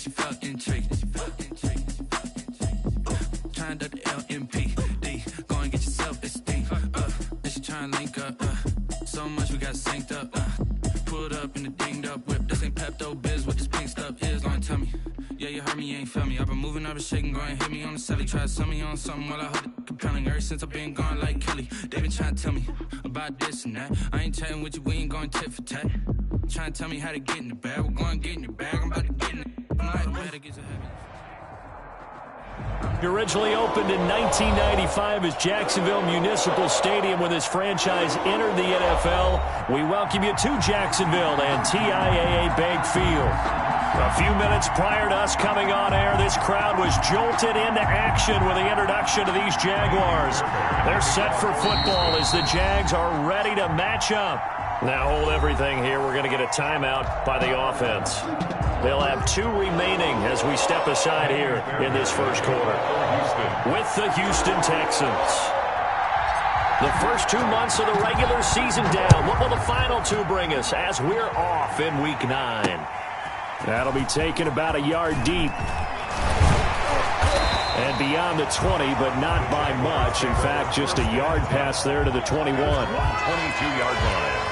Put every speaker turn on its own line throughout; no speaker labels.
she felt intrigued. Trying to the LMPD. Go and get your self-esteem. And she trying to link up. So much we got synced up. Pulled up in the dinged up whip. This ain't Pepto Biz, what this pink stuff is. Long tell me. Yeah, you heard me, you ain't felt me. I've been moving, I've been shaking, go and hit me on the celly. Try to sell me on something while I heard it compelling. Ever since I've been gone like Kelly. They been trying to tell me about this and that. I ain't chatting with you, we ain't going tit for tat. Trying to tell me how to get in the bag. We're going to get in your bag, I'm about to get in it. I'm like, the way that gets ahead.
Originally opened in 1995 as Jacksonville Municipal Stadium when this franchise entered the NFL. We welcome you to Jacksonville and TIAA Bank Field. A few minutes prior to us coming on air, this crowd was jolted into action with the introduction of these Jaguars. They're set for football as the Jags are ready to match up. Now hold everything here. We're going to get a timeout by the offense. They'll have 2 remaining as we step aside here in this first quarter with the Houston Texans. The first 2 months of the regular season down. What will the final 2 bring us as we're off in Week 9? That'll be taken about a yard deep. And beyond the 20, but not by much. In fact, just a yard pass there to the 21.
22-yard line.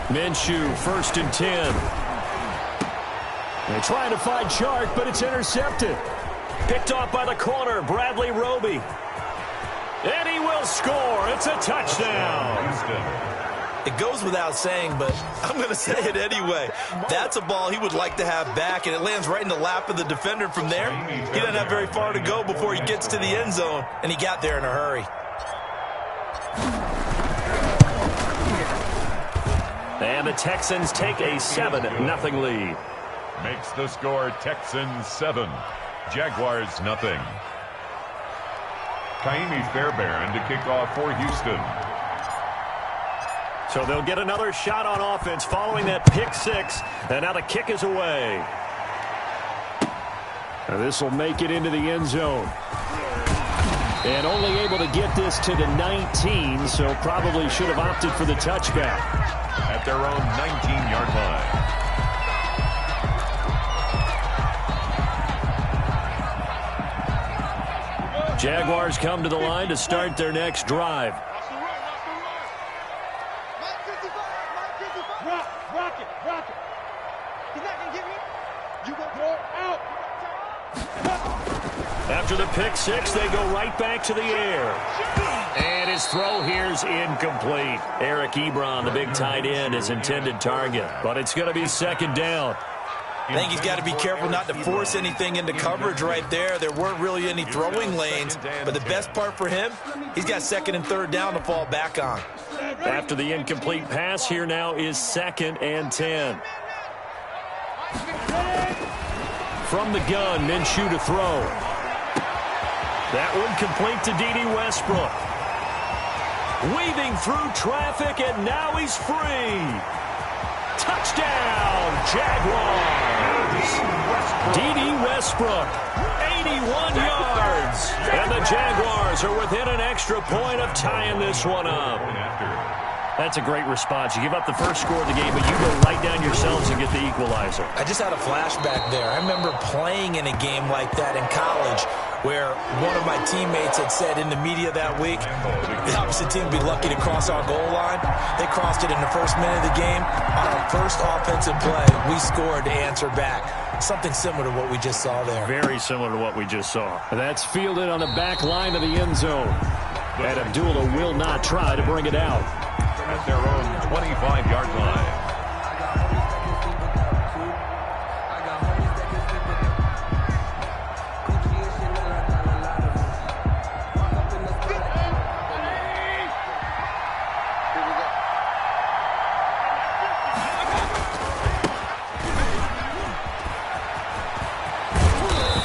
Minshew, 1st and 10. They're trying to find Chark, but it's intercepted. Picked off by the corner, Bradley Roby. And he will score. It's a touchdown.
It goes without saying, but I'm going to say it anyway. That's a ball he would like to have back, and it lands right in the lap of the defender from there. He doesn't have very far to go before he gets to the end zone, and he got there in a hurry.
And the Texans take a 7-0 lead.
Makes the score Texans 7, Jaguars 0. Kaimi Fairbairn to kick off for Houston.
So they'll get another shot on offense following that pick 6, and now the kick is away. Now this will make it into the end zone. And only able to get this to the 19, so probably should have opted for the touchback.
At their own 19-yard line.
Jaguars come to the line to start their next drive.
Rock it. He's not going to get me. You going to throw out.
After the pick 6, they go right back to the air. And his throw here's incomplete. Eric Ebron, the big tight end, his intended target. But it's going to be 2nd down.
I think he's got to be careful not to force anything into coverage right there. There weren't really any throwing lanes. But the best part for him, he's got 2nd and 3rd down to fall back on.
After the incomplete pass, here now is 2nd and 10. From the gun, Minshew to throw. That one complete to D.D. Westbrook. Weaving through traffic, and now he's free. Touchdown, Jaguars. D.D. Westbrook, 81 yards. And the Jaguars are within an extra point of tying this one up. That's a great response. You give up the first score of the game, but you go right down yourselves and get the equalizer.
I just had a flashback there. I remember playing in a game like that in college where one of my teammates had said in the media that week, the opposite team would be lucky to cross our goal line. They crossed it in the first minute of the game. On our first offensive play, we scored to answer back. Something similar to what we just saw there.
Very similar to what we just saw. That's fielded on the back line of the end zone. And Abdullah will not try to bring it out.
At their own 25-yard line.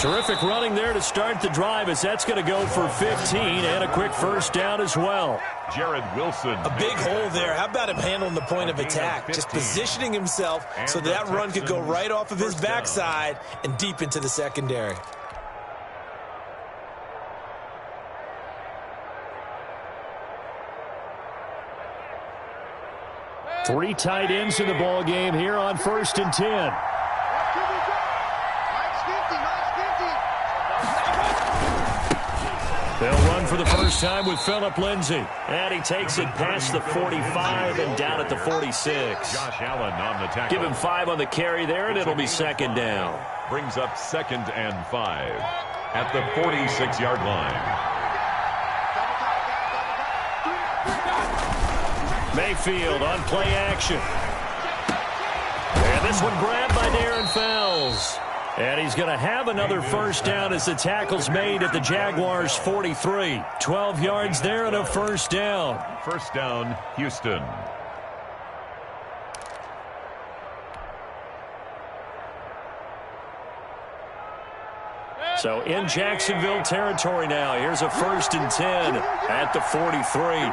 Terrific running there to start the drive, as that's going to go for 15 and a quick first down as well.
Jared Wilson.
A big hole there. How about him handling the point of attack? Just positioning himself so that run could go right off of his backside and deep into the secondary.
Three tight ends in the ball game here on 1st and 10. They'll run for the first time with Phillip Lindsay. And he takes it past the 45 and down at the 46.
Josh Allen on the tackle.
Give him 5 on the carry there, and it'll be 2nd down.
Brings up 2nd and 5 at the 46-yard line.
Mayfield on play action. And this one grabbed by Darren Fells. And he's going to have another first down as the tackle's made at the Jaguars' 43. 12 yards there and a first down.
First down, Houston.
So in Jacksonville territory now. Here's a 1st and 10 at the 43.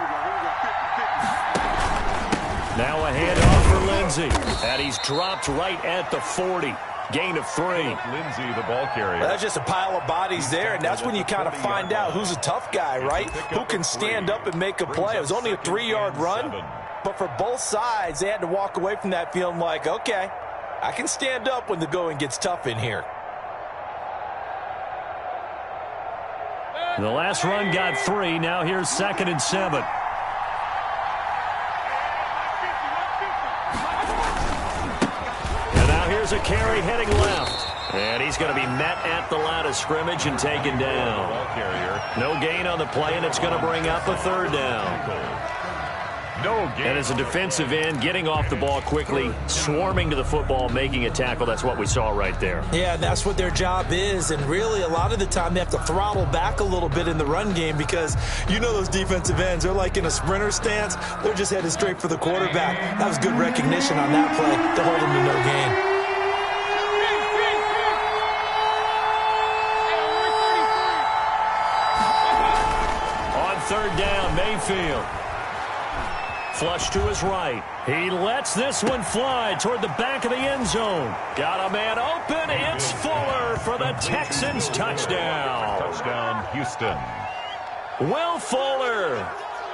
Now a handoff for Lindsay. And he's dropped right at the 40. Gain of 3.
Lindsay, the ball carrier.
That's just a pile of bodies there, and that's when you kind of find out who's a tough guy, right? Who can stand up and make a play. It was only a 3-yard run, but for both sides, they had to walk away from that feeling like, okay, I can stand up when the going gets tough in here.
The last run got 3. Now here's 2nd and 7. A carry heading left. And he's going to be met at the line of scrimmage and taken down. No gain on the play, and it's going to bring up a 3rd down.
No gain.
And as a defensive end, getting off the ball quickly, swarming to the football, making a tackle. That's what we saw right there.
Yeah, that's what their job is. And really, a lot of the time, they have to throttle back a little bit in the run game because you know those defensive ends, they're like in a sprinter stance. They're just headed straight for the quarterback. That was good recognition on that play to hold him to no gain.
Third down, Mayfield. Flush to his right. He lets this one fly toward the back of the end zone. Got a man open. It's Fuller for the Texans touchdown.
Touchdown, Houston.
Will Fuller,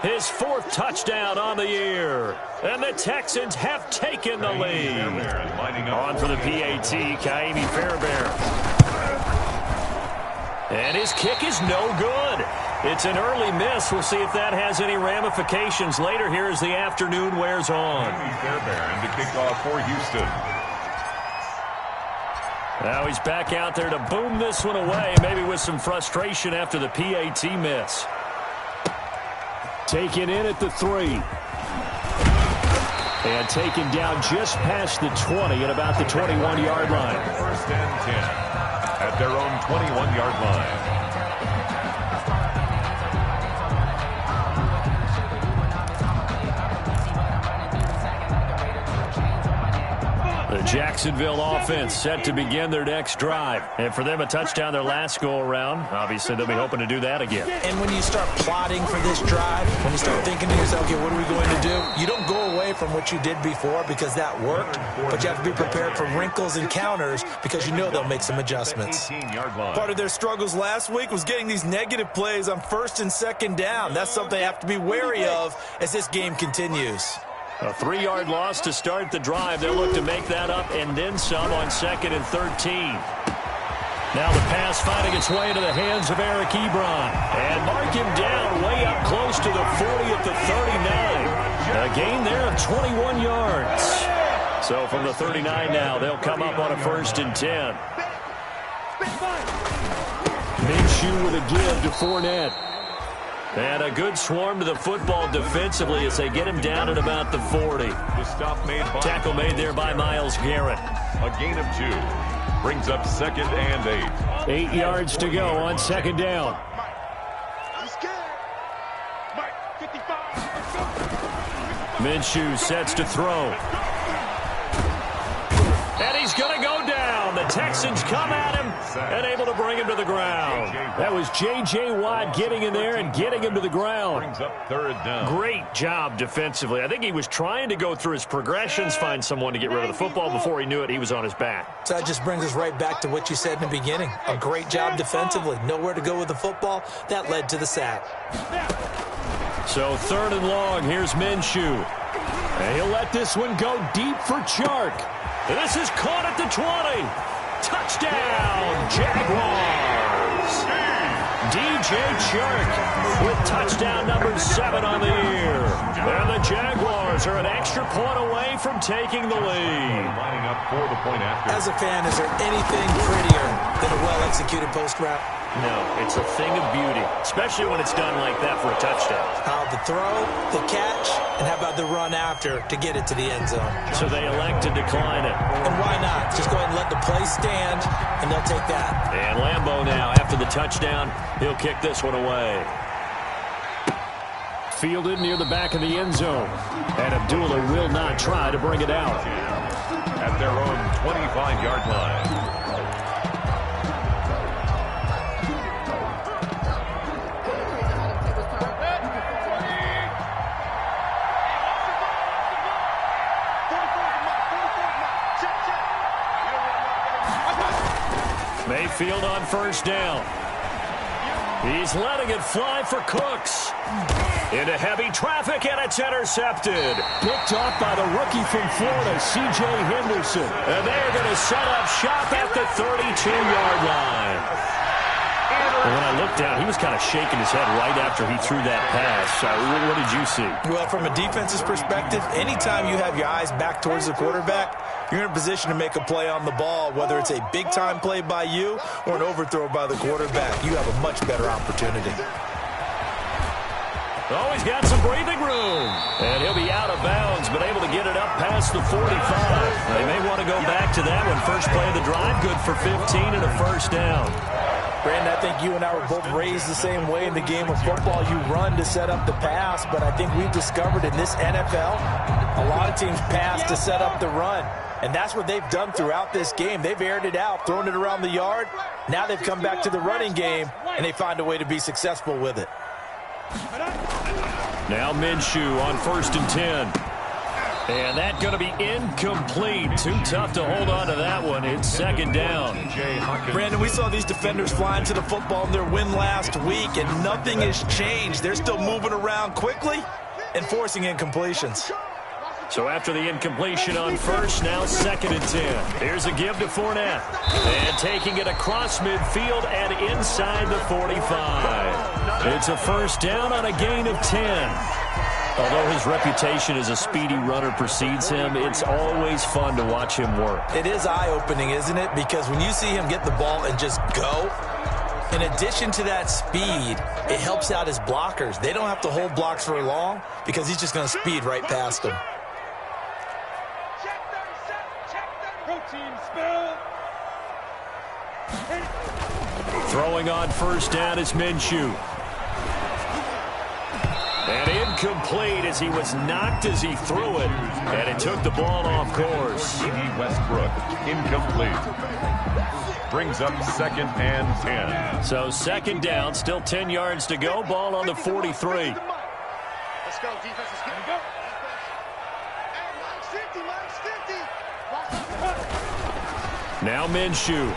his 4th touchdown on the year. And the Texans have taken the lead. On for the PAT, Kaimi Fairbairn. And his kick is no good. It's an early miss. We'll see if that has any ramifications later here as the afternoon wears on.
Fairbairn to kick off for Houston.
Now he's back out there to boom this one away, maybe with some frustration after the PAT miss. Taken in at the 3. And taken down just past the 20 at about the 21-yard line.
1st and 10 at their own 21-yard line.
The Jacksonville offense set to begin their next drive. And for them, a touchdown their last go-around. Obviously, they'll be hoping to do that again.
And when you start plotting for this drive, when you start thinking to yourself, okay, what are we going to do? You don't go away from what you did before because that worked, but you have to be prepared for wrinkles and counters because you know they'll make some adjustments. Part of their struggles last week was getting these negative plays on 1st and 2nd down. That's something they have to be wary of as this game continues.
A 3-yard loss to start the drive. They'll look to make that up and then some on 2nd and 13. Now the pass finding its way into the hands of Eric Ebron. And mark him down way up close to the 40 at the 39. A gain there of 21 yards. So from the 39 now, they'll come up on a 1st and 10. Minshew with a give to Fournette. And a good swarm to the football defensively as they get him down at about the 40.
The stop made by
tackle made there by Myles Garrett.
A gain of 2. Brings up 2nd and 8.
8 yards to go on 2nd down. Minshew sets to throw. And he's going to go down. The Texans come at him and able to bring him to the ground. That was J.J. Watt getting in there and getting him to the ground.
Brings up third down.
Great job defensively. I think he was trying to go through his progressions, find someone to get rid of the football. Before he knew it, he was on his back.
So that just brings us right back to what you said in the beginning. A great job defensively. Nowhere to go with the football. That led to the sack.
So 3rd and long. Here's Minshew. And he'll let this one go deep for Chark. And this is caught at the 20. Touchdown, Jaguars. DJ Chark with touchdown number 7 on the year. And the Jaguars are an extra point away from taking the lead.
Lining up for the point after.
As a fan, is there anything prettier than a well-executed post route?
No, it's a thing of beauty, especially when it's done like that for a touchdown.
How the throw, the catch, and how about the run after to get it to the end zone?
So they elect to decline it.
And why not? Just go ahead and let the play stand, and they'll take that.
And Lambeau now, after the touchdown, he'll kick this one away. Fielded near the back of the end zone. And Abdullah will not try to bring it out.
At their own 25-yard line.
Mayfield on 1st down. He's letting it fly for Cooks. Into heavy traffic, and it's intercepted. Picked off by the rookie from Florida, C.J. Henderson. And they're going to set up shop at the 32-yard line. And when I looked down, he was kind of shaking his head right after he threw that pass. What did you see?
Well, from a defense's perspective, anytime you have your eyes back towards the quarterback, you're in a position to make a play on the ball, whether it's a big-time play by you or an overthrow by the quarterback. You have a much better opportunity.
Oh, he's got some breathing room. And he'll be out of bounds, but able to get it up past the 45. They may want to go back to that one. First play of the drive, good for 15 and a 1st down.
Brandon, I think you and I were both raised the same way in the game of football. You run to set up the pass, but I think we've discovered in this NFL, a lot of teams pass to set up the run. And that's what they've done throughout this game. They've aired it out, thrown it around the yard. Now they've come back to the running game, and they find a way to be successful with it.
Now Minshew on 1st and 10. And that's going to be incomplete. Too tough to hold on to that one. It's 2nd down.
Brandon, we saw these defenders flying to the football in their win last week, and nothing has changed. They're still moving around quickly and forcing incompletions.
So after the incompletion on 1st, now 2nd and 10. Here's a give to Fournette. And taking it across midfield and inside the 45. It's a 1st down on a gain of 10. Although his reputation as a speedy runner precedes him, it's always fun to watch him work.
It is eye-opening, isn't it? Because when you see him get the ball and just go, in addition to that speed, it helps out his blockers. They don't have to hold blocks for long because he's just going to speed right past them.
Throwing on 1st down is Minshew. And incomplete as he was knocked as he threw it. And it took the ball off course.
Westbrook, incomplete. Brings up 2nd and 10.
So 2nd down, still 10 yards to go. Ball on the 43.
Let's go, defense. Let's go.
Now Minshew.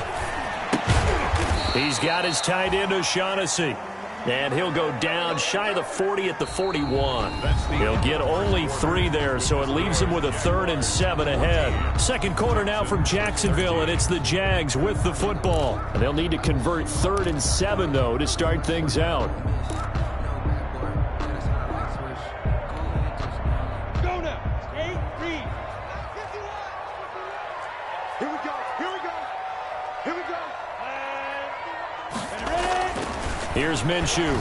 He's got his tight end O'Shaughnessy. And he'll go down shy of the 40 at the 41. He'll get only 3 there, so it leaves him with a 3rd and 7 ahead. 2nd quarter now from Jacksonville, and it's the Jags with the football. And they'll need to convert 3rd and 7, though, to start things out.
Go now. 8, read. Here we go. Here we go. Here we go. And ready?
Here's Minshew.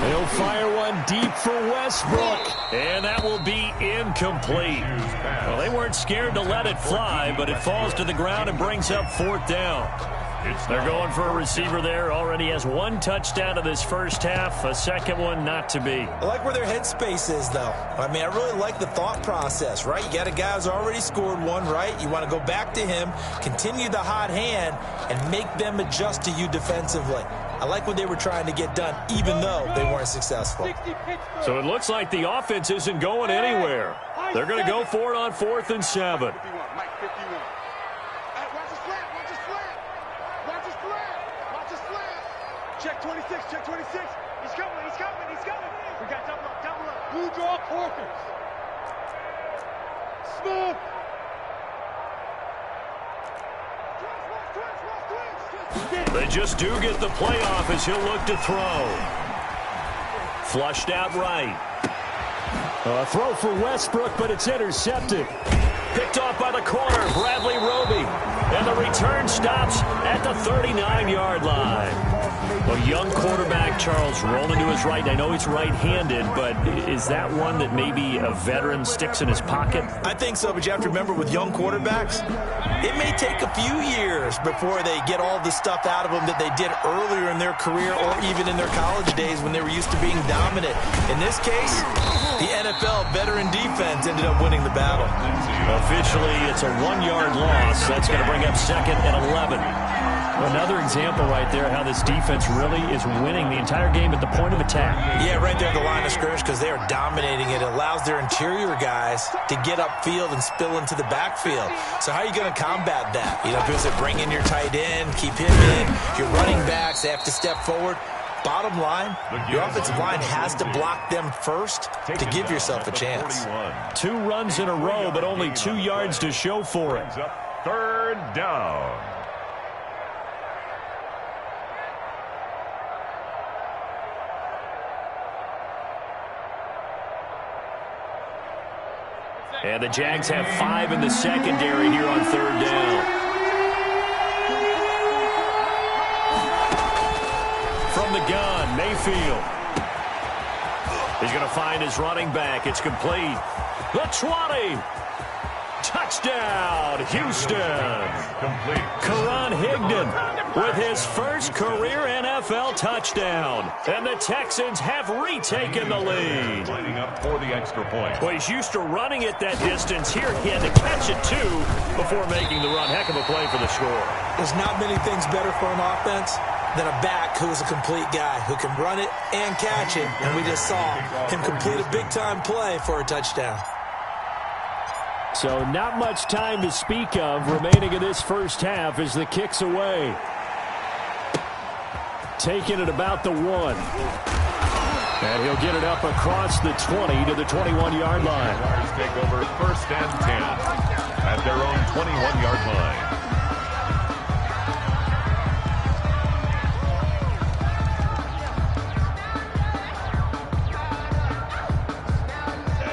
He'll fire one deep for Westbrook. And that will be incomplete. Well, they weren't scared to let it fly, but it falls to the ground and brings up 4th down. They're going for a receiver there. Already has one touchdown in this first half. A second one not to be.
I like where their headspace is, though. I mean, I really like the thought process, right? You got a guy who's already scored one, right? You want to go back to him, continue the hot hand, and make them adjust to you defensively. I like what they were trying to get done, even though they weren't successful.
So it looks like the offense isn't going anywhere. They're going to go for it on 4th and 7.
Check 26, check 26. He's coming, he's coming, he's coming. We got double up, double up. Blue draw Corkers. Smooth.
They just do get the playoff as he'll look to throw. Flushed out right. A throw for Westbrook, but it's intercepted. Picked off by the corner, Bradley Roby. And the return stops at the 39-yard line. A young quarterback, Charles, rolling to his right. I know he's right-handed, but is that one that maybe a veteran sticks in his pocket?
I think so, but you have to remember with young quarterbacks, it may take a few years before they get all the stuff out of them that they did earlier in their career or even in their college days when they were used to being dominant. In this case, the NFL veteran defense ended up winning the battle.
Officially, it's a 1-yard loss. That's going to bring up 2nd and 11. Another example right there how this defense really is winning the entire game at the point of attack.
Yeah, right there at the line of scrimmage because they are dominating it. It allows their interior guys to get upfield and spill into the backfield. So how are you going to combat that? You know, because they bring in your tight end, keep him in. Your running backs, they have to step forward. Bottom line, your offensive line has to block them first to give yourself a chance.
2 runs in a row, but only 2 yards to show for it.
3rd down.
And the Jags have 5 in the secondary here on 3rd down. From the gun, Mayfield. He's going to find his running back. It's complete. The 20. Touchdown, Houston.
Complete.
Karan Higdon with his first career NFL touchdown. And the Texans have retaken the lead.
Lining up for the extra point.
Well, he's used to running it that distance. Here he had to catch it, too, before making the run. Heck of a play for the score.
There's not many things better for an offense than a back who's a complete guy who can run it and catch it. And we just saw him complete a big-time play for a touchdown.
So not much time to speak of remaining in this first half as the kick's away. Taking it about the 1. And he'll get it up across the 20 to the 21-yard line.
Jaguars take over 1st and 10 at their own 21-yard line.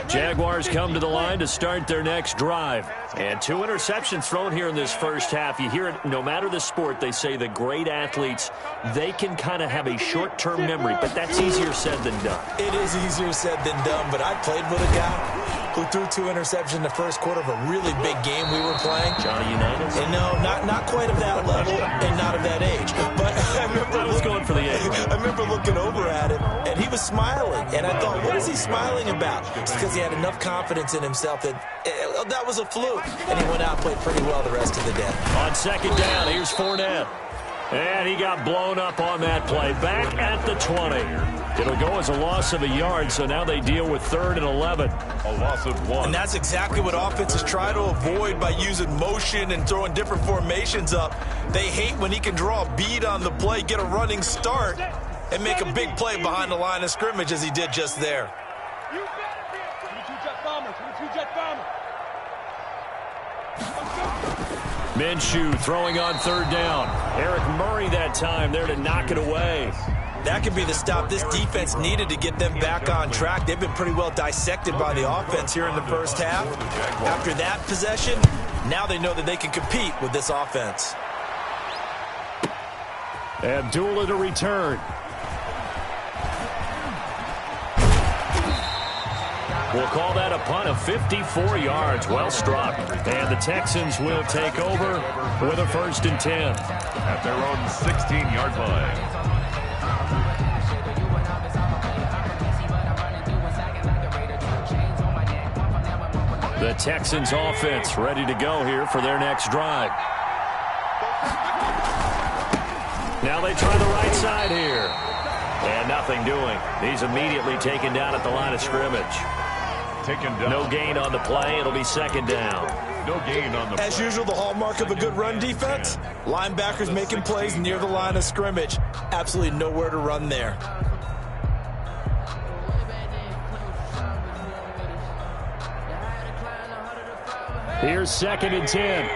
Jaguars come to the line to start their next drive. And 2 interceptions thrown here in this first half. You hear it, no matter the sport, they say the great athletes, they can kind of have a short-term memory, but that's easier said than done.
It is easier said than done, but I played with a guy who threw 2 interceptions in the first quarter of a really big game we were playing.
Johnny Unitas?
And no, not quite of that level and not of that age. But I
was going for the age.
I remember looking over at him, and he was smiling. And I thought, what is he smiling about? It's because he had enough confidence in himself that that was a fluke. And he went out and played pretty well the rest of the day.
On 2nd down, here's Fournette. And he got blown up on that play. Back at the 20. It'll go as a loss of a yard, so now they deal with 3rd and 11.
A loss of 1.
And that's exactly what offenses try to avoid by using motion and throwing different formations up. They hate when he can draw a bead on the play, get a running start, and make a big play behind the line of scrimmage as he did just there.
22-jet bomber, 22-jet bomber.
Minshew throwing on 3rd down. Eric Murray that time there to knock it away.
That could be the stop this defense needed to get them back on track. They've been pretty well dissected by the offense here in the first half. After that possession, now they know that they can compete with this offense.
Abdullah to return. We'll call that a punt of 54 yards. Well struck. And the Texans will take over with a 1st and 10.
At their own 16-yard line.
The Texans offense ready to go here for their next drive. Now they try the right side here. And nothing doing. He's immediately taken down at the line of scrimmage.
Taken down.
No gain on the play. It'll be 2nd down.
No gain on the play.
As usual, the hallmark of a good run defense, linebackers making plays near the line of scrimmage. Absolutely nowhere to run there.
Here's 2nd and 10.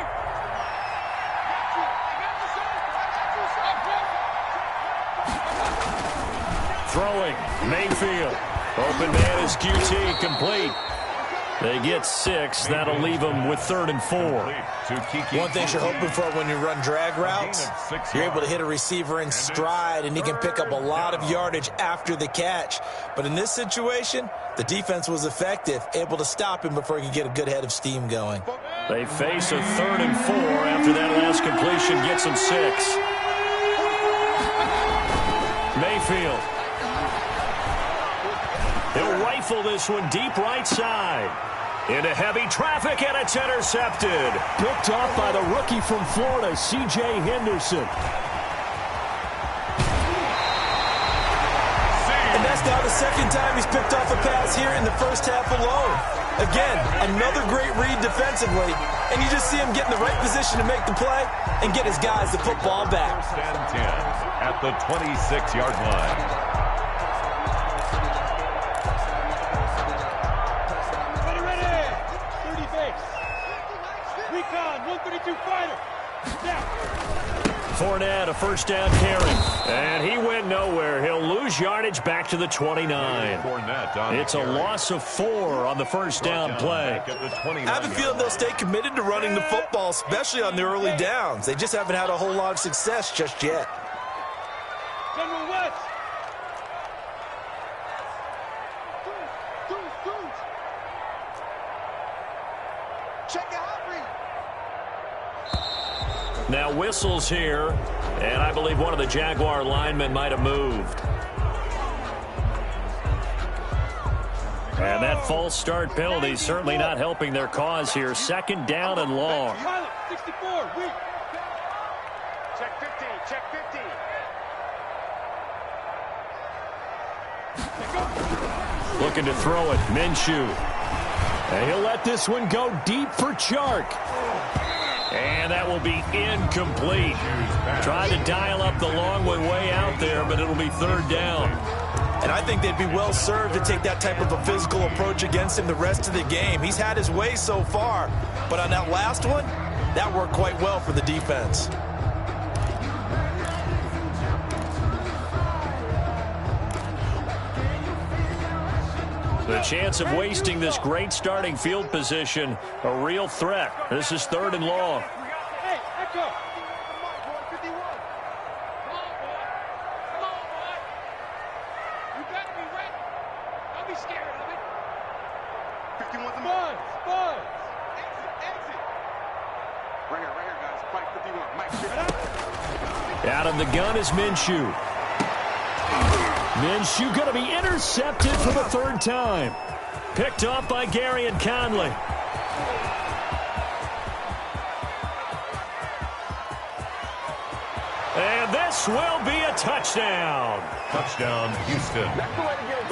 Throwing, Mayfield. Open man is QT, complete. They get 6. That'll leave them with 3rd and 4.
One thing you're hoping for when you run drag routes, you're able to hit a receiver in stride, and he can pick up a lot of yardage after the catch. But in this situation, the defense was effective, able to stop him before he could get a good head of steam going.
They face a 3rd and 4 after that last completion gets them 6. Mayfield. He'll rifle this one deep right side. Into heavy traffic, and it's intercepted. Picked off by the rookie from Florida, C.J. Henderson.
And that's now the 2nd time he's picked off a pass here in the first half alone. Again, another great read defensively, and you just see him get in the right position to make the play and get his guys the football back.
1st and 10 at the 26-yard line.
Fournette, a 1st down carry. And he went nowhere. He'll lose yardage back to the 29. It's a loss of 4 on the 1st down play.
I have a feeling they'll stay committed to running the football, especially on the early downs. They just haven't had a whole lot of success just yet.
General West. Check it out.
Now whistles here, and I believe one of the Jaguar linemen might have moved. And that false start penalty certainly not helping their cause here. 2nd down and long.
64, weak. Check 15, check 15.
Looking to throw it, Minshew. And he'll let this one go deep for Chark. And that will be incomplete. Trying to dial up the long way out there, but it'll be 3rd down.
And I think they'd be well served to take that type of a physical approach against him the rest of the game. He's had his way so far, but on that last one, that worked quite well for the defense.
The chance of wasting this great starting field position, a real threat. This is 3rd and long.
Hey, Echo. Come on, boy, 51. Come on, boy. Come on, boy. You better be ready. Don't be scared of it. 51's the Buzz. Exit. Right here, guys. Fight 51. Mike, give it up.
Out of the gun is Minshew. Minshew going to be intercepted for the 3rd time. Picked off by Gary and Conley. And this will be a touchdown.
Touchdown, Houston.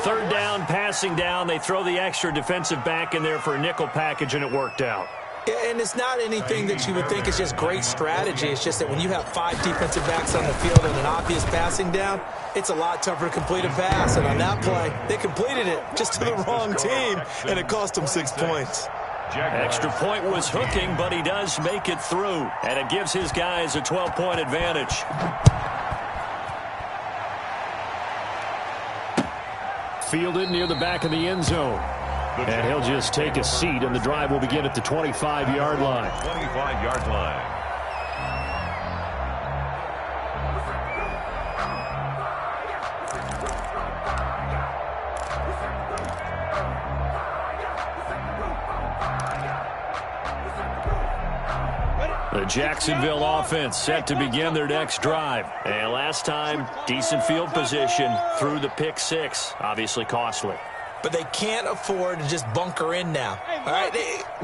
3rd down, passing down. They throw the extra defensive back in there for a nickel package, and it worked out.
And it's not anything that you would think is just great strategy. It's just that when you have 5 defensive backs on the field and an obvious passing down, it's a lot tougher to complete a pass. And on that play, they completed it just to the wrong team, and it cost them 6 points.
Extra point was hooking, but he does make it through. And it gives his guys a 12-point advantage. Fielded near the back of the end zone. And he'll just take a seat, and the drive will begin at the 25-yard line.
25-yard line.
The Jacksonville offense set to begin their next drive. And last time, decent field position through the pick six. Obviously costly.
But they can't afford to just bunker in now. All right,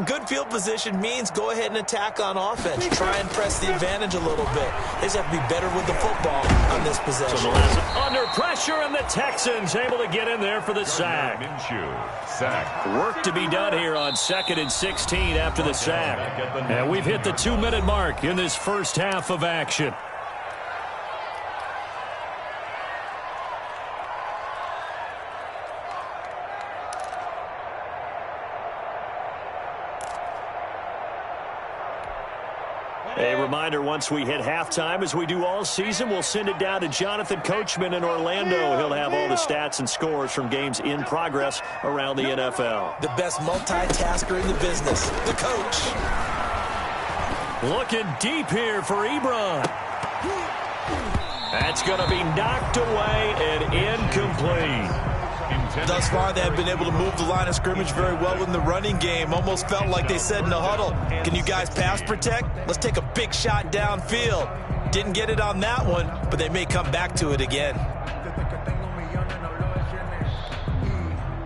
good field position means go ahead and attack on offense. Try and press the advantage a little bit. They just have to be better with the football on this possession.
So the last under pressure, and the Texans able to get in there for the sack.
Sack.
Work to be done here on 2nd and 16 after the sack. And we've hit the 2-minute mark in this first half of action. A reminder, once we hit halftime, as we do all season, we'll send it down to Jonathan Coachman in Orlando. He'll have all the stats and scores from games in progress around the NFL.
The best multitasker in the business, the coach.
Looking deep here for Ebron. That's going to be knocked away and incomplete.
Thus far, they have been able to move the line of scrimmage very well in the running game. Almost felt like they said in the huddle, can you guys pass protect? Let's take a big shot downfield. Didn't get it on that one, but they may come back to it again.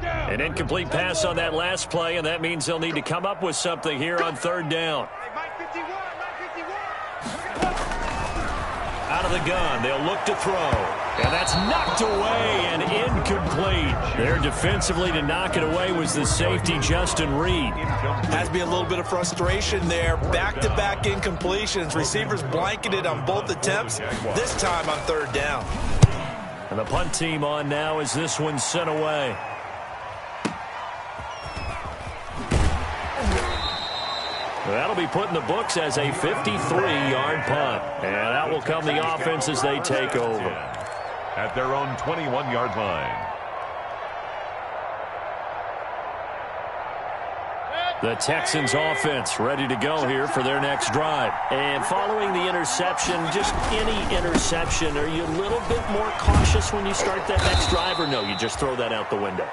An incomplete pass on that last play, and that means they'll need to come up with something here on 3rd down. Out of the gun, they'll look to throw. And that's knocked away and incomplete. There defensively to knock it away was the safety, Justin Reed.
Has to be a little bit of frustration there. Back-to-back incompletions. Receivers blanketed on both attempts, this time on 3rd down.
And the punt team on now as this one's sent away. That'll be put in the books as a 53-yard punt. And that will come the offense as they take over.
At their own 21-yard line.
The Texans offense ready to go here for their next drive. And following the interception, just any interception, are you a little bit more cautious when you start that next drive, or no, you just throw that out the window?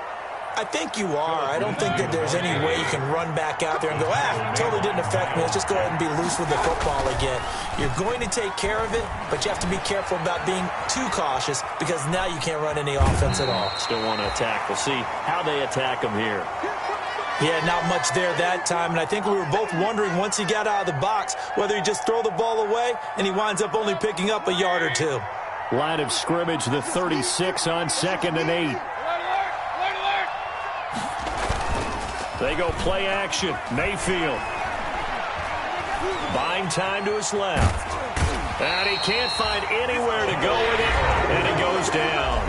I think you are. I don't think that there's any way you can run back out there and go, totally didn't affect me. Let's just go ahead and be loose with the football again. You're going to take care of it, but you have to be careful about being too cautious because now you can't run any offense at all.
Still want to attack. We'll see how they attack him here.
Yeah, not much there that time, and I think we were both wondering once he got out of the box whether he just throw the ball away and he winds up only picking up a yard or two.
Line of scrimmage, the 36 on 2nd and 8. They go play action. Mayfield. Buying time to his left. And he can't find anywhere to go with it. And it goes down.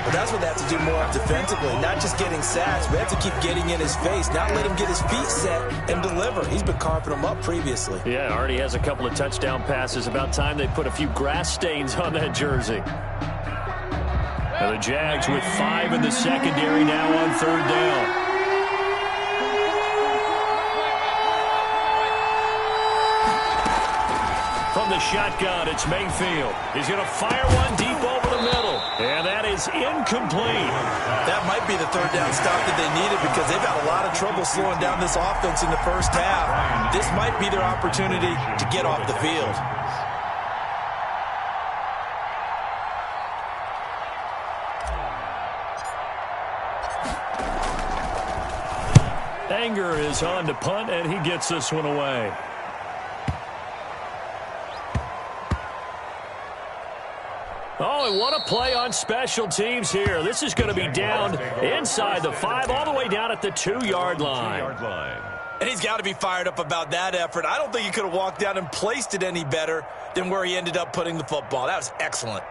But that's what they have to do more defensively. Not just getting sacks, but they have to keep getting in his face. Not let him get his feet set and deliver. He's been carping them up previously.
Yeah, already has a couple of touchdown passes. About time they put a few grass stains on that jersey. Now the Jags with 5 in the secondary now on 3rd down. From the shotgun, it's Mayfield. He's going to fire one deep over the middle. And that is incomplete.
That might be the 3rd down stop that they needed because they've had a lot of trouble slowing down this offense in the first half. This might be their opportunity to get off the field.
Anger is on to punt, and he gets this one away. Oh, and what a play on special teams here. This is going to be down inside the 5, all the way down at the 2-yard line.
And he's got to be fired up about that effort. I don't think he could have walked down and placed it any better than where he ended up putting the football. That was excellent.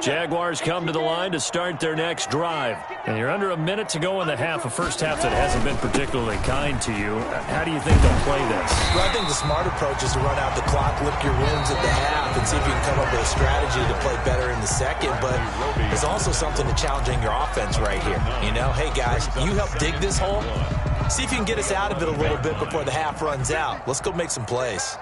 Jaguars come to the line to start their next drive. And you're under a minute to go in the half, a first half that hasn't been particularly kind to you. How do you think they'll play this?
Well, I think the smart approach is to run out the clock, lick your wounds at the half, and see if you can come up with a strategy to play better in the second. But there's also something to challenging your offense right here. You know, hey, guys, you help dig this hole. See if you can get us out of it a little bit before the half runs out. Let's go make some plays.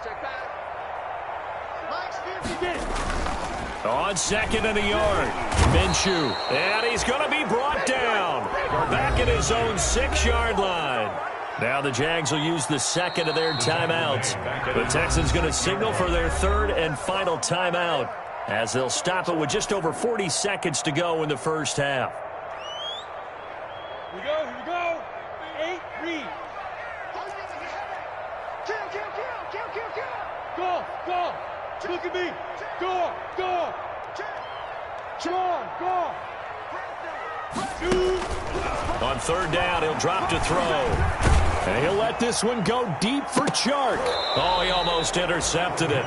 On 2nd and a yard. Minshew. And he's going to be brought down. Back at his own 6-yard line. Now the Jags will use the second of their timeouts. The Texans going to signal for their third and final timeout as they'll stop it with just over 40 seconds to go in the first half.
Here we go. 8, read. Go. Look at me. Go. Come on, go.
On third down, he'll drop to throw. And he'll let this one go deep for Chark. Oh, he almost intercepted it.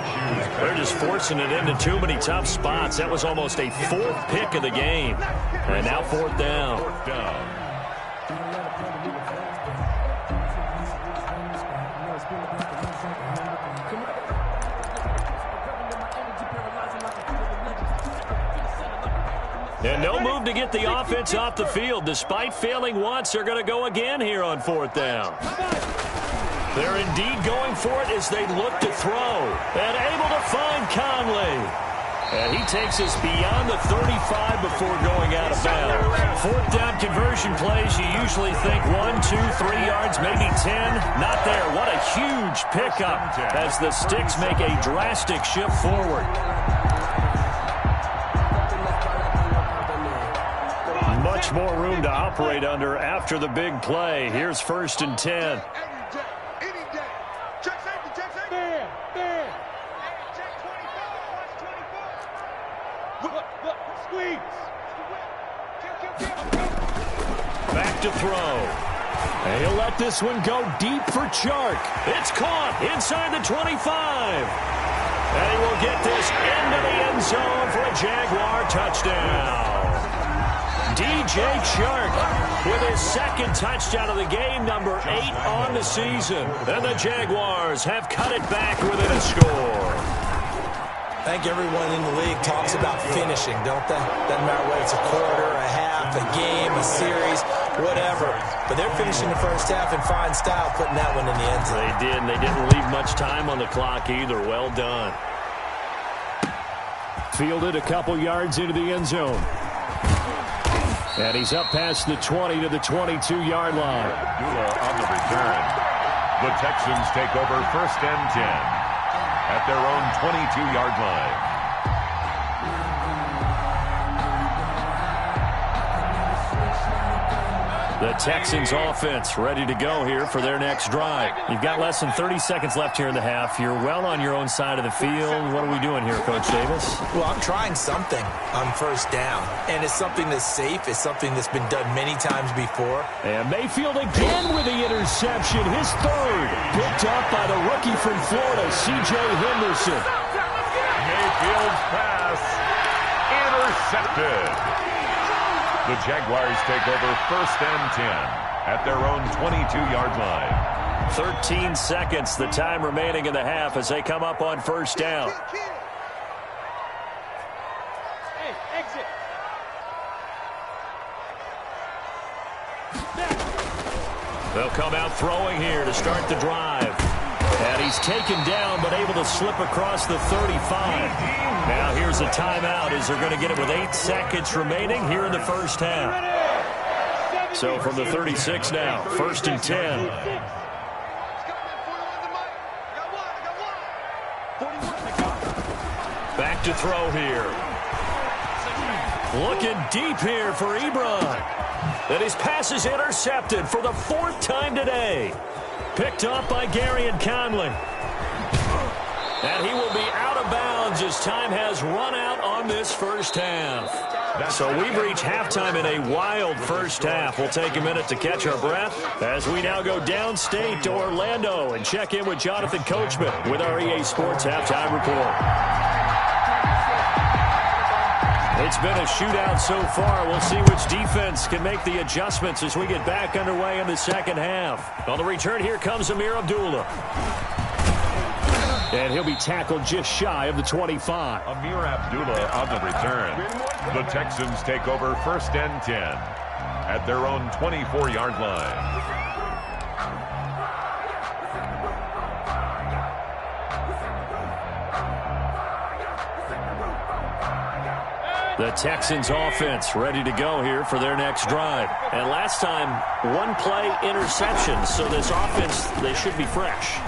They're just forcing it into too many tough spots. That was almost a 4th pick of the game. And now 4th down. And no move to get the offense off the field. Despite failing once, they're going to go again here on 4th down. They're indeed going for it as they look to throw. And able to find Conley. And he takes us beyond the 35 before going out of bounds. 4th down conversion plays, you usually think 1, 2, 3 yards, maybe 10. Not there. What a huge pickup as the Sticks make a drastic shift forward. Much more room to operate under after the big play. Here's 1st and 10. Back to throw. And he'll let this one go deep for Chark. It's caught inside the 25. And he will get this into the end zone for a Jaguar touchdown. DJ Chark with his 2nd touchdown of the game, number 8 on the season. And the Jaguars have cut it back within a score.
I think everyone in the league talks about finishing, don't they? Doesn't matter whether it's a quarter, a half, a game, a series, whatever. But they're finishing the first half in fine style, putting that one in the end zone.
They did, and they didn't leave much time on the clock either. Well done. Fielded a couple yards into the end zone. And he's up past the 20 to the 22-yard line.
Abdullah on the return. The Texans take over 1st and 10 at their own 22-yard line.
The Texans offense ready to go here for their next drive. You've got less than 30 seconds left here in the half. You're well on your own side of the field. What are we doing here, Coach Davis?
Well, I'm trying something on 1st down. And it's something that's safe. It's something that's been done many times before.
And Mayfield again with the interception. His 3rd. Picked up by the rookie from Florida, C.J. Henderson.
Mayfield's pass intercepted. The Jaguars take over 1st and 10 at their own 22-yard line.
13 seconds, the time remaining in the half as they come up on 1st down.
Hey, exit.
They'll come out throwing here to start the drive. And he's taken down but able to slip across the 35. Now here's a timeout as they're going to get it with 8 seconds remaining here in the first half. So from the 36 now, 1st and 10. Back to throw here. Looking deep here for Ebron. And his pass is intercepted for the 4th time today. Picked up by Garyon Conley. And he will be out of bounds as time has run out on this first half. So we've reached halftime in a wild first half. We'll take a minute to catch our breath as we now go downstate to Orlando and check in with Jonathan Coachman with our EA Sports Halftime Report. It's been a shootout so far. We'll see which defense can make the adjustments as we get back underway in the second half. On the return, here comes Amir Abdullah. And he'll be tackled just shy of the 25.
Amir Abdullah on the return. The Texans take over 1st and 10 at their own 24-yard line.
The Texans offense ready to go here for their next drive. And last time, one play interception. So this offense, they should be fresh.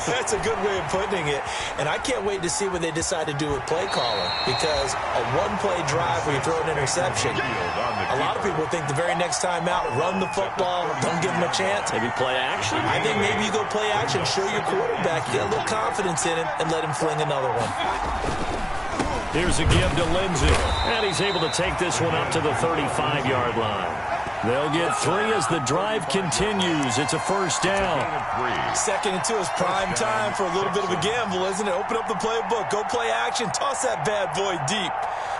That's a good way of putting it. And I can't wait to see what they decide to do with play calling. Because a one-play drive where you throw an interception, a lot of people think the very next time out, run the football, don't give them a chance.
Maybe play action?
I think maybe you go play action, show your quarterback, get a little confidence in him, and let him fling another one.
Here's a give to Lindsey, and he's able to take this one up to the 35-yard line. They'll get 3 as the drive continues. It's a first down.
2nd and 2 is prime time for a little bit of a gamble, isn't it? Open up the playbook, go play action, toss that bad boy deep.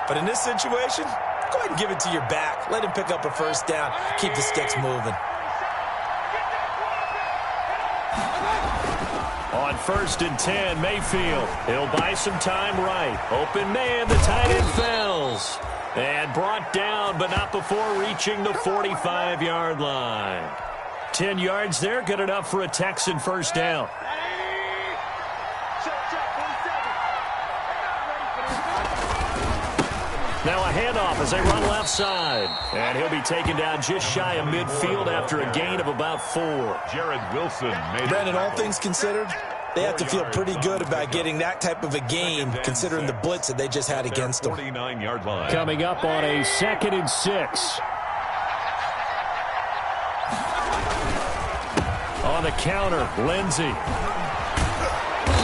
But in this situation, go ahead and give it to your back. Let him pick up a first down, keep the sticks moving.
On 1st and 10, Mayfield. He'll buy some time right. Open man, the tight end fells. And brought down, but not before reaching the 45-yard line. 10 yards there, good enough for a Texan first down. Now a handoff as they run left side. And he'll be taken down just shy of midfield after a gain of about 4.
Jared Wilson made
Brandon, all things considered, they have to feel pretty good about getting that type of a gain, considering the blitz that they just had against them.
49-yard line.
Coming up on a 2nd and 6. On the counter, Lindsey.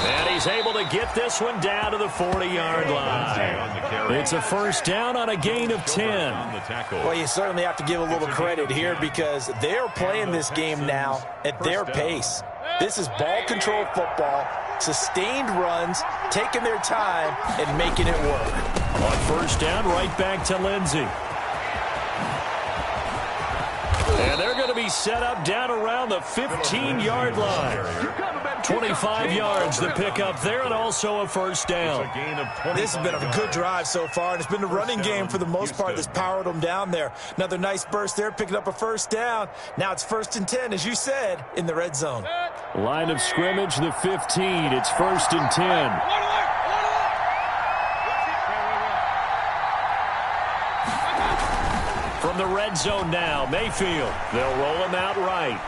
And he's able to get this one down to the 40-yard line. It's a first down on a gain of 10.
Well, you certainly have to give a little credit here because they're playing this game now at their pace. This is ball control football, sustained runs, taking their time, and making it work.
On first down, right back to Lindsey. And they're going to be set up down around the 15-yard line. 25 yards to pick up there, and also a first down.
This has been a good drive so far, and it's been the running game for the most part that's powered them down there. Another nice burst there, picking up a first down. Now it's 1st and 10, as you said, in the red zone.
Line of scrimmage, the 15. It's 1st and 10. From the red zone now, Mayfield. They'll roll him out right.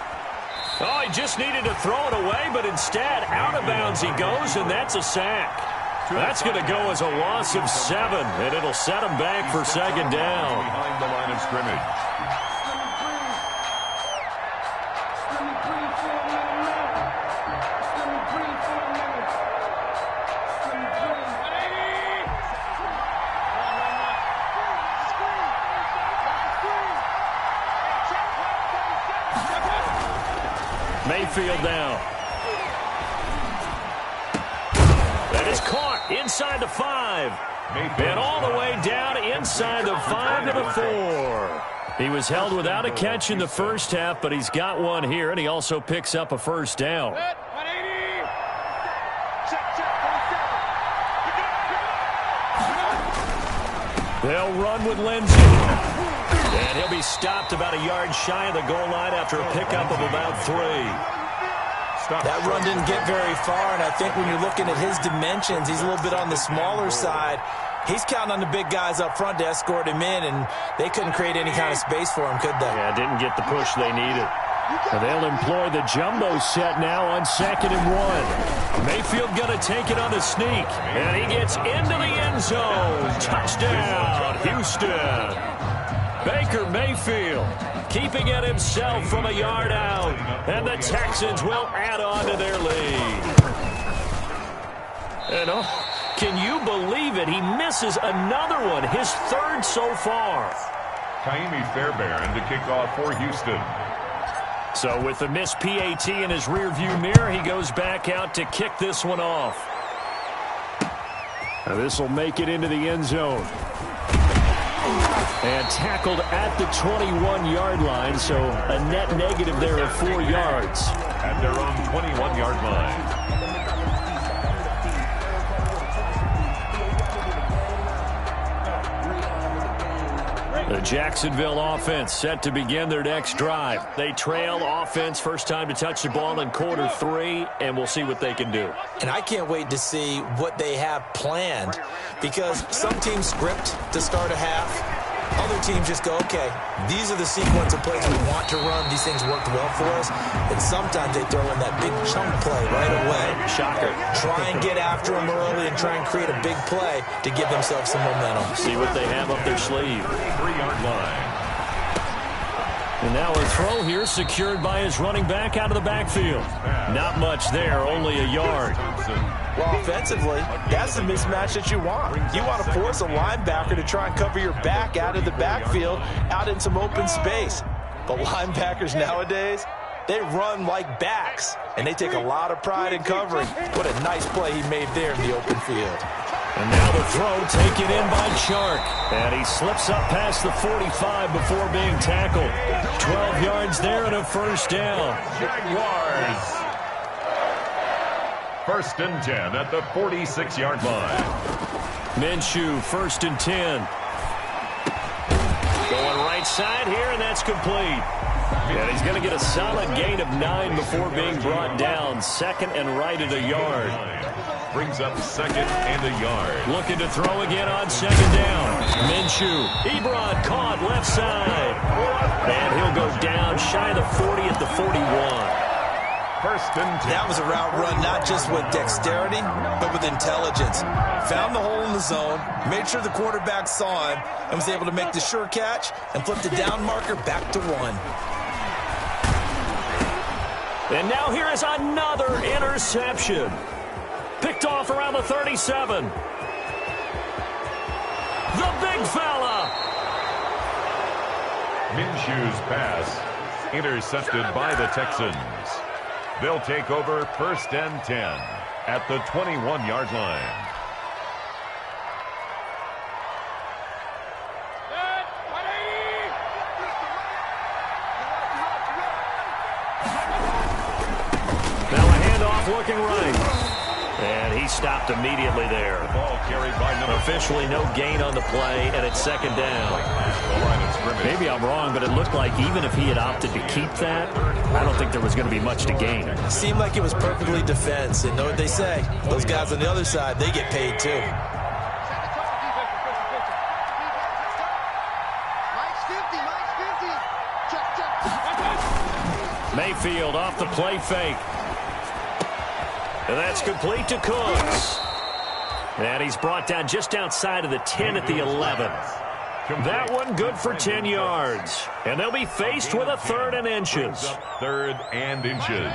Oh, he just needed to throw it away, but instead, out of bounds he goes, and that's a sack. That's going to go as a loss of 7, and it'll set him back for 2nd down.
Behind the line of scrimmage.
Mayfield now. That is caught inside the 5. And all the way down inside the 5 to the 4. He was held without a catch in the first half, but he's got one here, and he also picks up a first down. They'll run with Lindsey. And he'll be stopped about a yard shy of the goal line after a pickup of about 3.
That run didn't get very far, and I think when you're looking at his dimensions, he's a little bit on the smaller side. He's counting on the big guys up front to escort him in, and they couldn't create any kind of space for him, could they?
Yeah, didn't get the push they needed. And they'll employ the jumbo set now on 2nd and 1. Mayfield going to take it on the sneak, and he gets into the end zone. Touchdown, Houston. Baker Mayfield keeping it himself from a yard out, and the Texans will add on to their lead. And can you believe it? He misses another one, his 3rd so far.
Kaimi Fairbairn to kick off for Houston.
So with the missed PAT in his rearview mirror, he goes back out to kick this one off. Now this will make it into the end zone. And tackled at the 21-yard line, so a net negative there of 4 yards.
At their own 21-yard line.
The Jacksonville offense set to begin their next drive. They trail offense, first time to touch the ball in quarter 3, and we'll see what they can do.
And I can't wait to see what they have planned, because some teams script to start a half. Other teams just go, okay, these are the sequence of plays we want to run. These things worked well for us. And sometimes they throw in that big chunk play right away. Shocker. Try and get after them early and try and create a big play to give themselves some momentum.
See what they have up their sleeve.
3-yard line.
And now a throw here secured by his running back out of the backfield. Not much there, only a yard.
Well, offensively, that's the mismatch that you want. You want to force a linebacker to try and cover your back out of the backfield, out in some open space. But linebackers nowadays, they run like backs, and they take a lot of pride in covering. What a nice play he made there in the open field.
And now the throw taken in by Chark. And he slips up past the 45 before being tackled. 12 yards there and a first down.
Jaguars. 1st and 10 at the 46-yard line.
Minshew, 1st and 10. Going right side here, and that's complete. And he's going to get a solid gain of 9 before being brought down. 2nd and right at a yard.
Brings up 2nd and a yard.
Looking to throw again on 2nd down. Minshew, Ebron caught left side. And he'll go down shy of the 40 at the 41.
1st and 10.
That was a route run not just with dexterity, but with intelligence. Found the hole in the zone, made sure the quarterback saw him, and was able to make the sure catch and flip the down marker back to 1.
And now here is another interception. Picked off around the 37. The big fella.
Minshew's pass intercepted by the Texans. They'll take over 1st and 10 at the 21-yard line.
Now a handoff looking right. And he stopped immediately there.
The ball carried by
Officially no gain on the play, and it's 2nd down. Maybe I'm wrong, but it looked like even if he had opted to keep that, I don't think there was going to be much to gain.
Seemed like it was perfectly defense. And know what they say? Those guys on the other side, they get paid too.
Mayfield off the play fake. And that's complete to Cooks. And he's brought down just outside of the 10 at the 11. That one good for 10 yards. And they'll be faced with a 3rd and inches.
3rd and inches.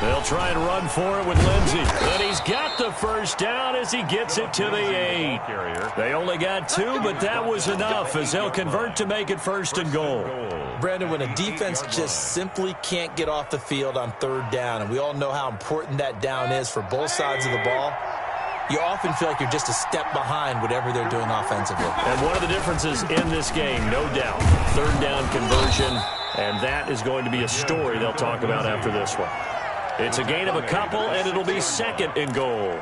They'll try and run for it with Lindsey. And he's got the first down as he gets it to the 8. They only got 2, but that was enough as they'll convert to make it 1st and goal.
Brandon, when a defense just simply can't get off the field on 3rd down, and we all know how important that down is for both sides of the ball, you often feel like you're just a step behind whatever they're doing offensively.
And one of the differences in this game, no doubt, 3rd down conversion, and that is going to be a story they'll talk about after this one. It's a gain of a couple, and it'll be 2nd and goal.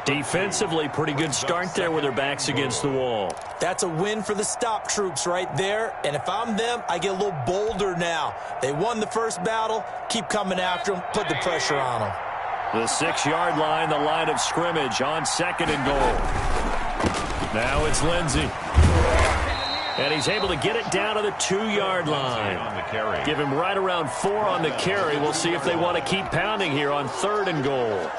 Defensively, pretty good start there with their backs against the wall.
That's a win for the stop troops right there, and if I'm them, I get a little bolder now. They won the first battle, keep coming after them, put the pressure on them.
The 6-yard line, the line of scrimmage on 2nd and goal. Now it's Lindsey. And he's able to get it down to the 2-yard line. Give him right around 4 on the carry. We'll see if they want to keep pounding here on 3rd and goal.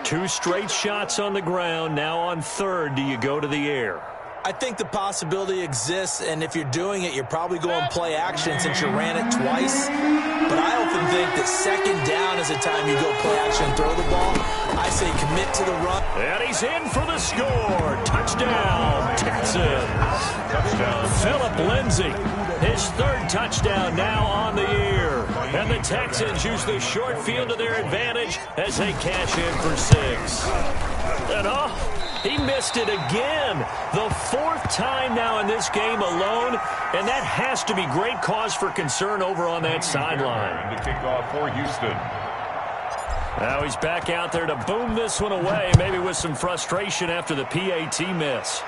2 straight shots on the ground. Now on 3rd, do you go to the air?
I think the possibility exists, and if you're doing it, you're probably going play action since you ran it twice. But I often think that 2nd down is the time you go play action and throw the ball. I say commit to the run.
And he's in for the score. Touchdown, Texans. Touchdown. Philip Lindsay, his 3rd touchdown now on the year. And the Texans use the short field to their advantage as they cash in for 6. And he missed it again. The 4th time now in this game alone, and that has to be great cause for concern over on that sideline.
The kickoff for Houston.
Now he's back out there to boom this one away, maybe with some frustration after the PAT miss.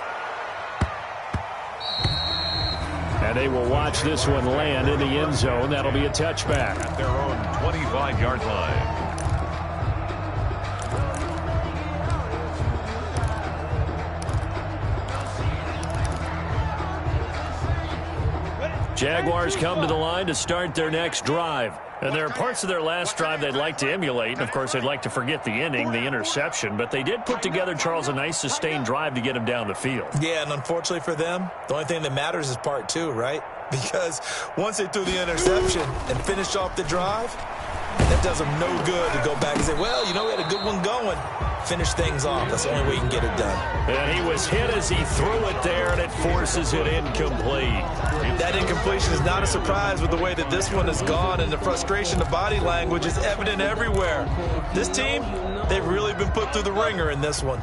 And they will watch this one land in the end zone. That'll be a touchback.
At their own 25-yard line.
Jaguars come to the line to start their next drive. And there are parts of their last drive they'd like to emulate. And, of course, they'd like to forget the ending, the interception. But they did put together, Charles, a nice sustained drive to get him down the field.
Yeah, and unfortunately for them, the only thing that matters is part two, right? Because once they threw the interception and finished off the drive, that does them no good to go back and say, well, you know, we had a good one going. Finish things off. That's the only way you can get it done.
And he was hit as he threw it there, and it forces it incomplete.
That incompletion is not a surprise with the way that this one has gone, and the frustration, the body language is evident everywhere. This team, they've really been put through the ringer in this one.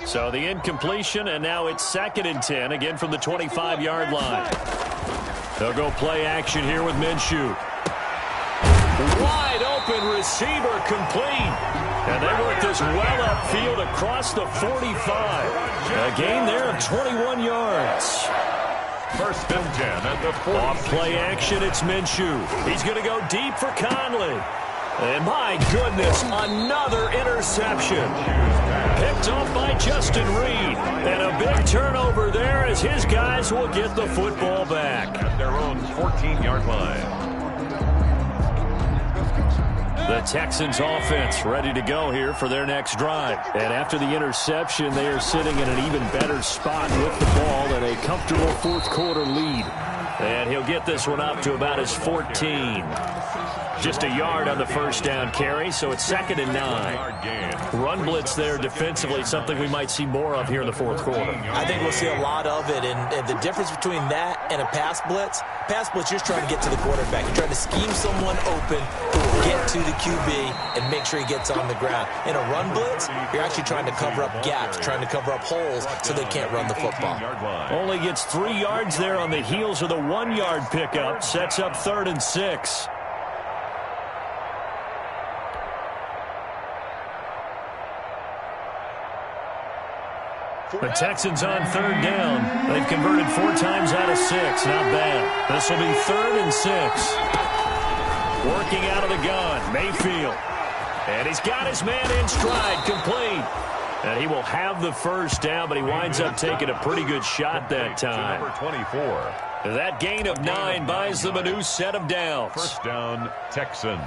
So the incompletion, and now it's 2nd and 10, again from the 25-yard line. They'll go play action here with Minshew. Wide open receiver complete. And they work this well upfield across the 45. A gain there of 21 yards.
1st and 10 at the 40.
Off play action, it's Minshew. He's going to go deep for Conley. And my goodness, another interception. Picked off by Justin Reed. And a big turnover there as his guys will get the football back.
At their own 14-yard line.
The Texans offense ready to go here for their next drive. And after the interception, they are sitting in an even better spot with the ball and a comfortable 4th quarter lead. And he'll get this one up to about his 14. Just a yard on the 1st down carry, so it's 2nd and 9. Run blitz there defensively, something we might see more of here in the 4th quarter.
I think we'll see a lot of it, and the difference between that and a pass blitz, you're just trying to get to the quarterback. You're trying to scheme someone open who will get to the QB and make sure he gets on the ground. In a run blitz, you're actually trying to cover up gaps, trying to cover up holes so they can't run the football.
Only gets 3 yards there on the heels of the 1-yard pickup. Sets up 3rd and 6. The Texans on 3rd down. They've converted 4 times out of 6. Not bad. This will be 3rd and 6. Working out of the gun, Mayfield. And he's got his man in stride, complete. And he will have the 1st down, but he winds up taking a pretty good shot that time.
Number 24.
That gain of 9 buys them a new set of downs.
1st down, Texans.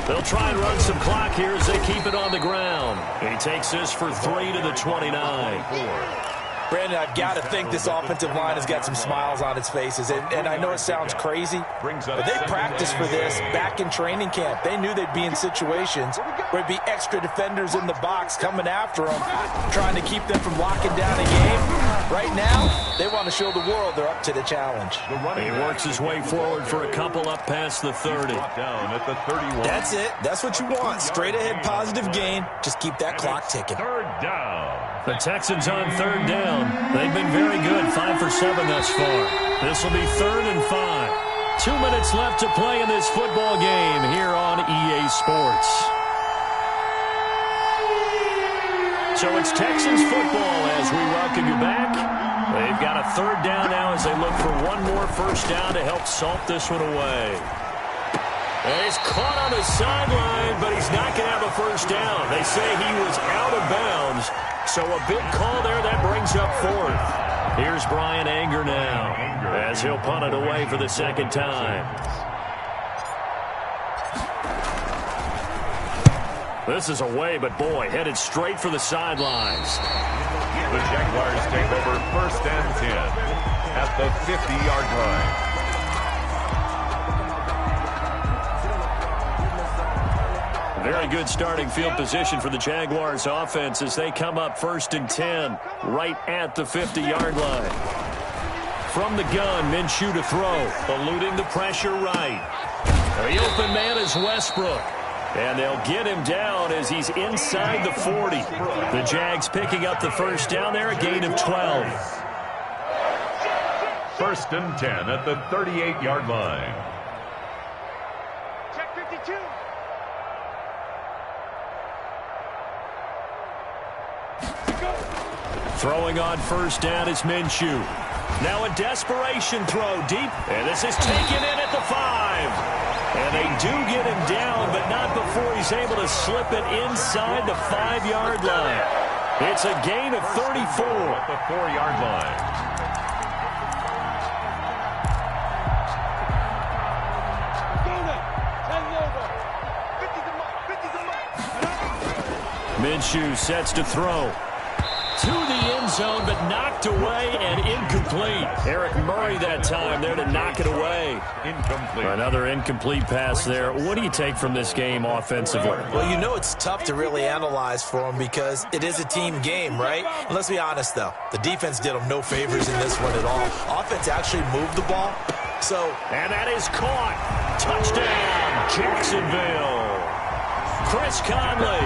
They'll try and run some clock here as they keep it on the ground. He takes this for 3 to the 29.
Brandon, I've got to think this offensive line has got some smiles on its faces. And I know it sounds crazy, but they practiced for this back in training camp. They knew they'd be in situations where there'd be extra defenders in the box coming after them, trying to keep them from locking down a game. Right now, they want to show the world they're up to the challenge.
He works his way forward for a couple up past the 30.
Down at the 31.
That's it. That's what you want. Straight ahead positive gain. Just keep that clock ticking.
3rd down.
The Texans on 3rd down. They've been very good, 5 for 7 thus far. This will be 3rd and 5. 2 minutes left to play in this football game here on EA Sports. So it's Texans football as we welcome you back. They've got a 3rd down now as they look for one more 1st down to help salt this one away. And he's caught on the sideline, but he's not going to have a 1st down. They say he was out of bounds. So a big call there that brings up 4th. Here's Brian Anger now as he'll punt it away for the 2nd time. This is away, but boy, headed straight for the sidelines.
The Jaguars take over 1st and 10 at the 50-yard line.
Very good starting field position for the Jaguars offense as they come up 1st and 10 right at the 50-yard line. From the gun, Minshew to throw, eluding the pressure right. The open man is Westbrook. And they'll get him down as he's inside the 40. The Jags picking up the 1st down there, a gain of 12.
First and 10 at the 38-yard line.
Check 52.
Throwing on first down is Minshew. Now a desperation throw deep, and this is taken in at the 5. And they do get him down, but not before he's able to slip it inside the 5-yard line. It's a gain of 34.
At the 4-yard line.
Minshew sets to throw. To the end zone, but knocked away and incomplete. Eric Murray that time there to knock it away.
Incomplete.
Another incomplete pass there. What do you take from this game offensively?
Well, you know it's tough to really analyze for them because it is a team game, right? And let's be honest, though. The defense did them no favors in this one at all. Offense actually moved the ball.
And that is caught. Touchdown, Jacksonville. Chris Conley,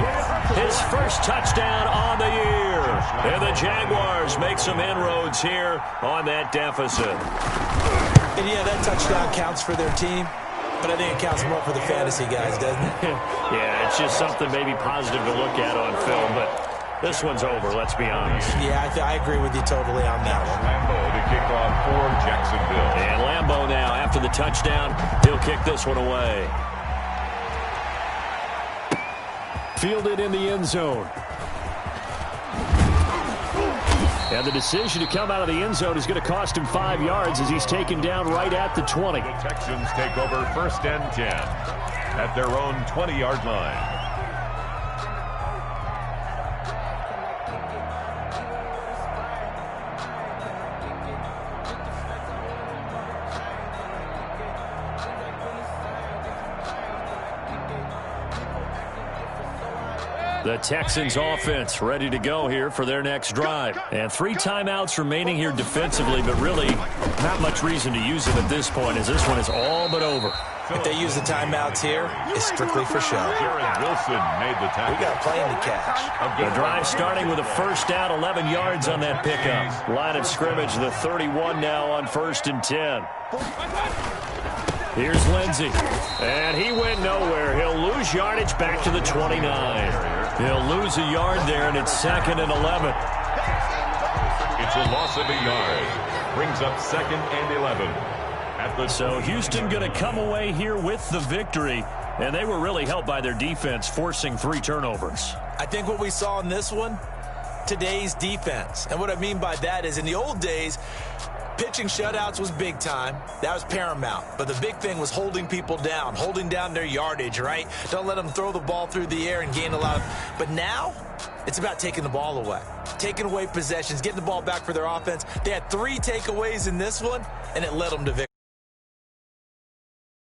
his first touchdown on the year. And the Jaguars make some inroads here on that deficit.
And yeah, that touchdown counts for their team, but I think it counts more for the fantasy guys, doesn't it?
Yeah, it's just something maybe positive to look at on film, but this one's over, let's be honest.
Yeah, I agree with you totally on that one.
Lambeau to kick off for Jacksonville.
And Lambeau now, after the touchdown, he'll kick this one away. Fielded in the end zone. And the decision to come out of the end zone is going to cost him 5 yards as he's taken down right at the 20.
The Texans take over first and 10 at their own 20-yard line.
The Texans offense ready to go here for their next drive. And 3 timeouts remaining here defensively, but really not much reason to use them at this point as this one is all but over.
If they use the timeouts here, it's strictly for show.
Jared Wilson made the tackle.
We got a plane to catch.
The drive starting with a first down, 11 yards on that pickup. Line of scrimmage, the 31 now on first and 10. Here's Lindsey, and he went nowhere. He'll lose yardage back to the 29. He'll lose a yard there, and it's 2nd and 11.
It's a loss of a yard. Brings up 2nd and 11.
So Houston going to come away here with the victory, and they were really helped by their defense, forcing 3 turnovers.
I think what we saw in this one, today's defense. And what I mean by that is in the old days, pitching shutouts was big time. That was paramount. But the big thing was holding people down, holding down their yardage, right? Don't let them throw the ball through the air and gain a lot of... But now, it's about taking the ball away. Taking away possessions, getting the ball back for their offense. They had 3 takeaways in this one, and it led them to victory.